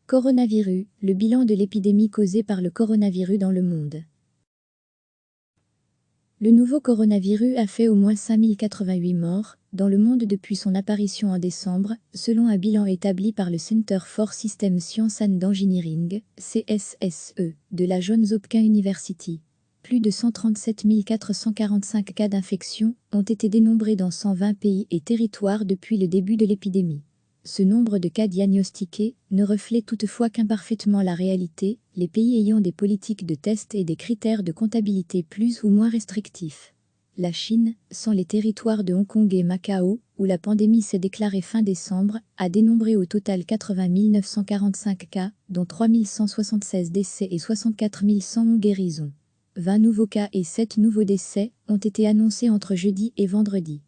Coronavirus, le bilan de l'épidémie causée par le coronavirus dans le monde. Le nouveau coronavirus a fait au moins 5088 morts dans le monde depuis son apparition en décembre, selon un bilan établi par le Center for System Science and Engineering, CSSE, de la Johns Hopkins University. Plus de 137 445 cas d'infection ont été dénombrés dans 120 pays et territoires depuis le début de l'épidémie. Ce nombre de cas diagnostiqués ne reflète toutefois qu'imparfaitement la réalité, les pays ayant des politiques de test et des critères de comptabilité plus ou moins restrictifs. La Chine, sans les territoires de Hong Kong et Macao, où la pandémie s'est déclarée fin décembre, a dénombré au total 80 945 cas, dont 3 176 décès et 64 100 guérisons. 20 nouveaux cas et 7 nouveaux décès ont été annoncés entre jeudi et vendredi.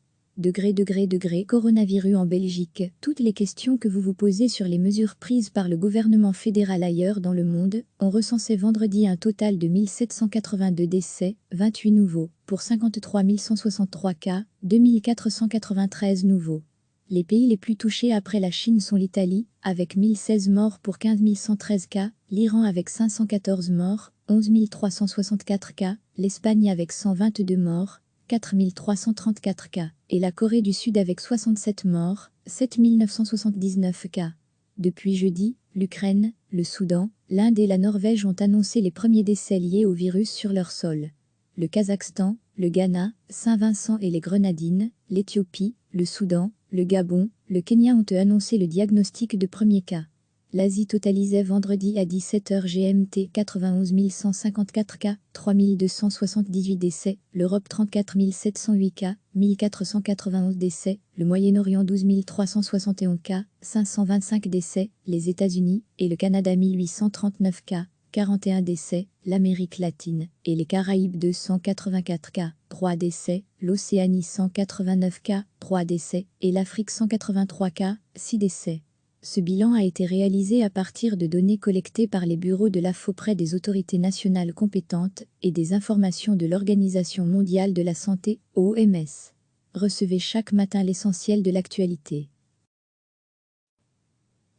Coronavirus en Belgique. Toutes les questions que vous vous posez sur les mesures prises par le gouvernement fédéral ailleurs dans le monde, ont recensé vendredi un total de 1782 décès, 28 nouveaux, pour 53 163 cas, 2493 nouveaux. Les pays les plus touchés après la Chine sont l'Italie, avec 1016 morts pour 15 113 cas, l'Iran avec 514 morts, 11 364 cas, l'Espagne avec 122 morts, 4 334 cas, et la Corée du Sud avec 67 morts, 7 979 cas. Depuis jeudi, l'Ukraine, le Soudan, l'Inde et la Norvège ont annoncé les premiers décès liés au virus sur leur sol. Le Kazakhstan, le Ghana, Saint-Vincent et les Grenadines, l'Éthiopie, le Soudan, le Gabon, le Kenya ont annoncé le diagnostic de premiers cas. L'Asie totalisait vendredi à 17h GMT 91 154 cas, 3 278 décès, l'Europe 34 708 cas, 1491 décès, le Moyen-Orient 12 371 cas, 525 décès, les États-Unis et le Canada 1839 cas, 41 décès, l'Amérique latine et les Caraïbes 284 cas, 3 décès, l'Océanie 189 cas, 3 décès et l'Afrique 183 cas, 6 décès. Ce bilan a été réalisé à partir de données collectées par les bureaux de l'AF auprès des autorités nationales compétentes et des informations de l'Organisation mondiale de la santé, OMS. Recevez chaque matin l'essentiel de l'actualité.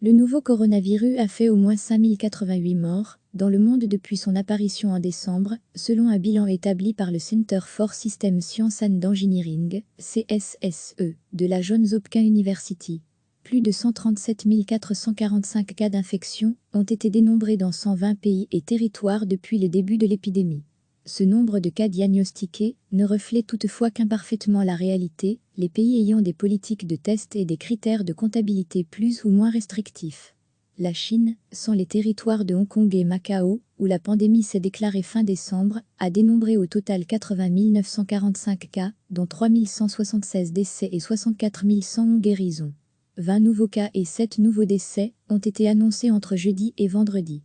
Le nouveau coronavirus a fait au moins 5088 morts dans le monde depuis son apparition en décembre, selon un bilan établi par le Center for System Science and Engineering, CSSE, de la Johns Hopkins University. Plus de 137 445 cas d'infection ont été dénombrés dans 120 pays et territoires depuis le début de l'épidémie. Ce nombre de cas diagnostiqués ne reflète toutefois qu'imparfaitement la réalité, les pays ayant des politiques de test et des critères de comptabilité plus ou moins restrictifs. La Chine, sans les territoires de Hong Kong et Macao, où la pandémie s'est déclarée fin décembre, a dénombré au total 80 945 cas, dont 3 176 décès et 64 100 guérisons. 20 nouveaux cas et 7 nouveaux décès ont été annoncés entre jeudi et vendredi.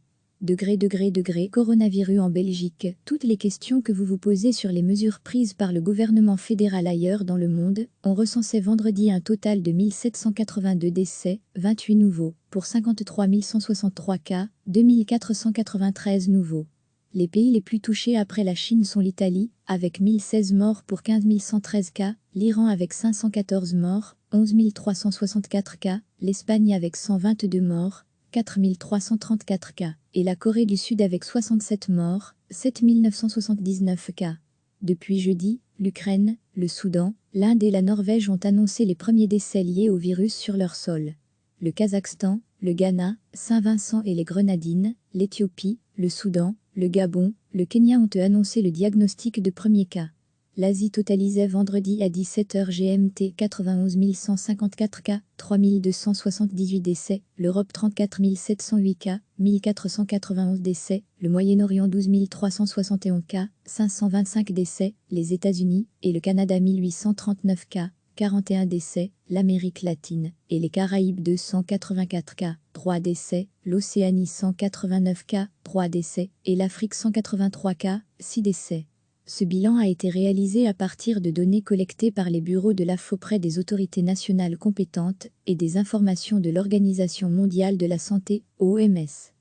Coronavirus en Belgique. Toutes les questions que vous vous posez sur les mesures prises par le gouvernement fédéral ailleurs dans le monde, ont recensé vendredi un total de 1782 décès, 28 nouveaux, pour 53 163 cas, 2493 nouveaux. Les pays les plus touchés après la Chine sont l'Italie, avec 1016 morts pour 15 113 cas, l'Iran avec 514 morts, 11 364 cas, l'Espagne avec 122 morts, 4 334 cas, et la Corée du Sud avec 67 morts, 7 979 cas. Depuis jeudi, l'Ukraine, le Soudan, l'Inde et la Norvège ont annoncé les premiers décès liés au virus sur leur sol. Le Kazakhstan, le Ghana, Saint-Vincent et les Grenadines, l'Éthiopie, le Soudan, le Gabon, le Kenya ont annoncé le diagnostic de premiers cas. L'Asie totalisait vendredi à 17h GMT 91 154 cas, 3 278 décès, l'Europe 34 708 cas, 1491 décès, le Moyen-Orient 12 371 cas, 525 décès, les États-Unis et le Canada 1839 cas, 41 décès, l'Amérique latine et les Caraïbes 284 cas, 3 décès, l'Océanie 189 cas, 3 décès et l'Afrique 183 cas, 6 décès. Ce bilan a été réalisé à partir de données collectées par les bureaux de l'AF auprès des autorités nationales compétentes et des informations de l'Organisation mondiale de la santé, OMS.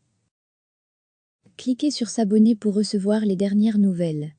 Cliquez sur s'abonner pour recevoir les dernières nouvelles.